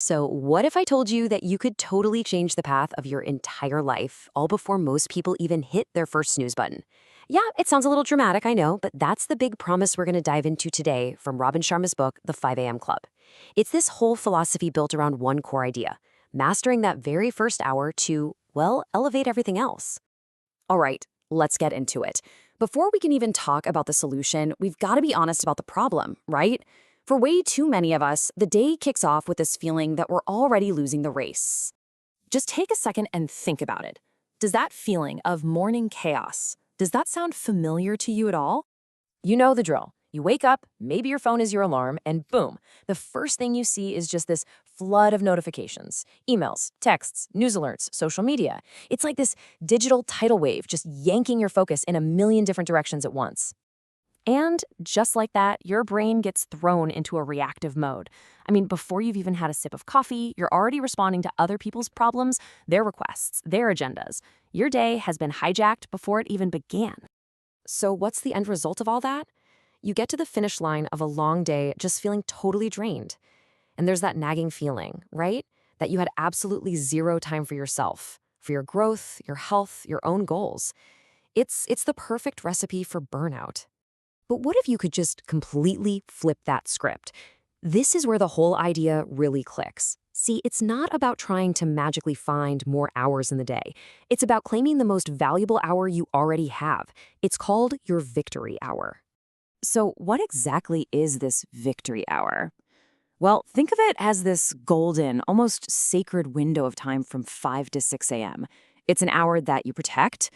So, what if I told you that you could totally change the path of your entire life, all before most people even hit their first snooze button? Yeah, it sounds a little dramatic, I know, but that's the big promise we're going to dive into today from Robin Sharma's book, The 5 a.m. Club. It's this whole philosophy built around one core idea: mastering that very first hour to, well, elevate everything else. All right, let's get into it. Before we can even talk about the solution, we've got to be honest about the problem, right? For way too many of us, the day kicks off with this feeling that we're already losing the race. Just take a second and think about it. Does that feeling of morning chaos, does that sound familiar to you at all? You know the drill. You wake up, maybe your phone is your alarm, and boom, the first thing you see is just this flood of notifications, emails, texts, news alerts, social media. It's like this digital tidal wave just yanking your focus in a million different directions at once. And just like that, your brain gets thrown into a reactive mode. I mean, before you've even had a sip of coffee, you're already responding to other people's problems, their requests, their agendas. Your day has been hijacked before it even began. So what's the end result of all that? You get to the finish line of a long day just feeling totally drained. And there's that nagging feeling, right? That you had absolutely zero time for yourself, for your growth, your health, your own goals. It's the perfect recipe for burnout. But what if you could just completely flip that script? This is where the whole idea really clicks. See, it's not about trying to magically find more hours in the day. It's about claiming the most valuable hour you already have. It's called your victory hour. So, what exactly is this victory hour? Well, think of it as this golden, almost sacred window of time from 5 to 6 a.m. It's an hour that you protect,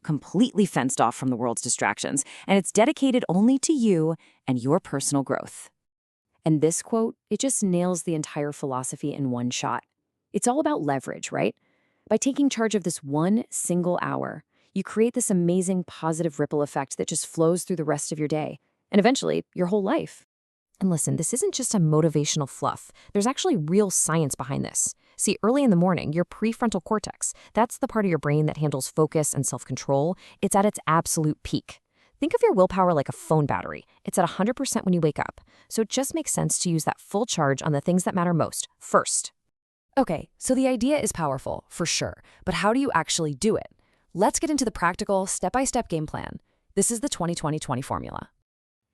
completely fenced off from the world's distractions, and it's dedicated only to you and your personal growth. And this quote, it just nails the entire philosophy in one shot. It's all about leverage, right? By taking charge of this one single hour, you create this amazing positive ripple effect that just flows through the rest of your day, and eventually your whole life. And listen, this isn't just a motivational fluff. There's actually real science behind this. See, early in the morning, your prefrontal cortex, that's the part of your brain that handles focus and self-control, it's at its absolute peak. Think of your willpower like a phone battery. It's at 100% when you wake up. So it just makes sense to use that full charge on the things that matter most first. Okay, so the idea is powerful, for sure. But how do you actually do it? Let's get into the practical, step-by-step game plan. This is the 20-20-20 formula.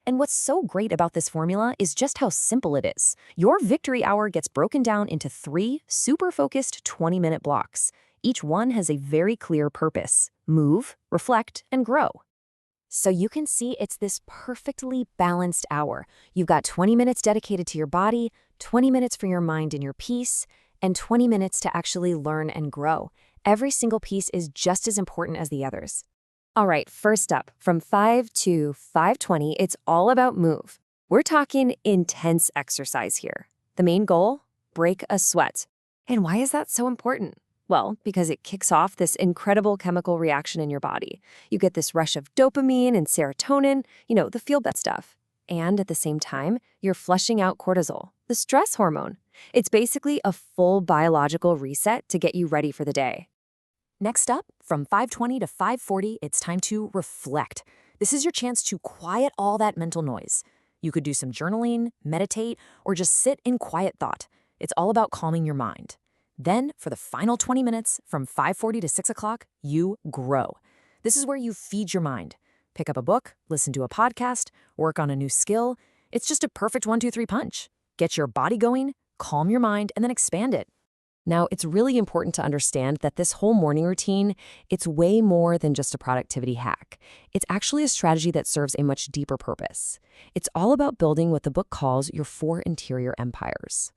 And what's so great about this formula is just how simple it is. Your victory hour gets broken down into 3 super focused 20-minute blocks. Each one has a very clear purpose: move, reflect, and grow. So you can see it's this perfectly balanced hour. You've got 20 minutes dedicated to your body, 20 minutes for your mind and your peace, and 20 minutes to actually learn and grow. Every single piece is just as important as the others. All right, first up, from 5 to 5:20, it's all about move. We're talking intense exercise here. The main goal? Break a sweat. And why is that so important? Well, because it kicks off this incredible chemical reaction in your body. You get this rush of dopamine and serotonin, the feel-good stuff. And at the same time, you're flushing out cortisol, the stress hormone. It's basically a full biological reset to get you ready for the day. Next up, from 5:20 to 5:40, it's time to reflect. This is your chance to quiet all that mental noise. You could do some journaling, meditate, or just sit in quiet thought. It's all about calming your mind. Then, for the final 20 minutes, from 5:40 to 6 o'clock, you grow. This is where you feed your mind. Pick up a book, listen to a podcast, work on a new skill. It's just a perfect 1-2-3 punch. Get your body going, calm your mind, and then expand it. Now, it's really important to understand that this whole morning routine, it's way more than just a productivity hack. It's actually a strategy that serves a much deeper purpose. It's all about building what the book calls your 4 interior empires.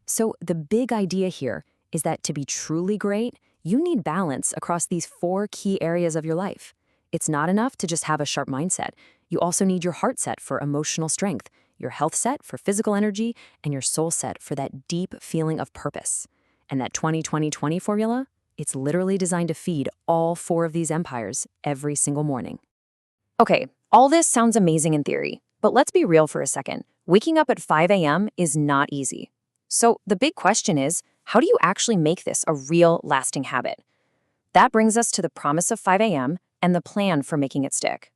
So the big idea here is that to be truly great, you need balance across these 4 key areas of your life. It's not enough to just have a sharp mindset. You also need your heart set for emotional strength, your health set for physical energy, and your soul set for that deep feeling of purpose. And that 20-20-20 formula, it's literally designed to feed all 4 of these empires every single morning. Okay, all this sounds amazing in theory, but let's be real for a second. Waking up at 5 a.m. is not easy. So the big question is, how do you actually make this a real lasting habit? That brings us to the promise of 5 a.m. and the plan for making it stick.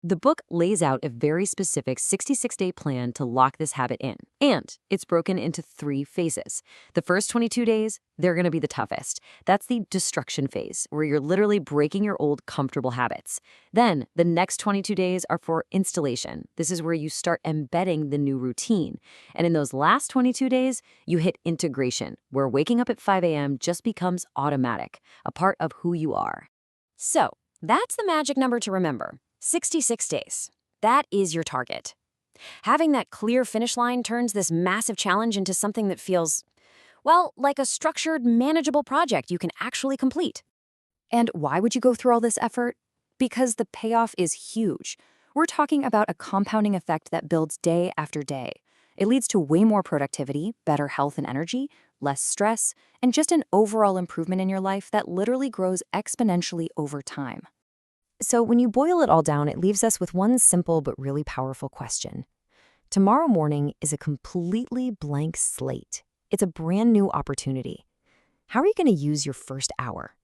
The book lays out a very specific 66-day plan to lock this habit in. And it's broken into 3 phases. The first 22 days, they're going to be the toughest. That's the destruction phase, where you're literally breaking your old comfortable habits. Then, the next 22 days are for installation. This is where you start embedding the new routine. And in those last 22 days, you hit integration, where waking up at 5 a.m. just becomes automatic, a part of who you are. So, that's the magic number to remember. 66 days. That is your target. Having that clear finish line turns this massive challenge into something that feels, well, like a structured, manageable project you can actually complete. And why would you go through all this effort? Because the payoff is huge. We're talking about a compounding effect that builds day after day. It leads to way more productivity, better health and energy, less stress, and just an overall improvement in your life that literally grows exponentially over time. So when you boil it all down, it leaves us with one simple but really powerful question. Tomorrow morning is a completely blank slate. It's a brand new opportunity. How are you going to use your first hour?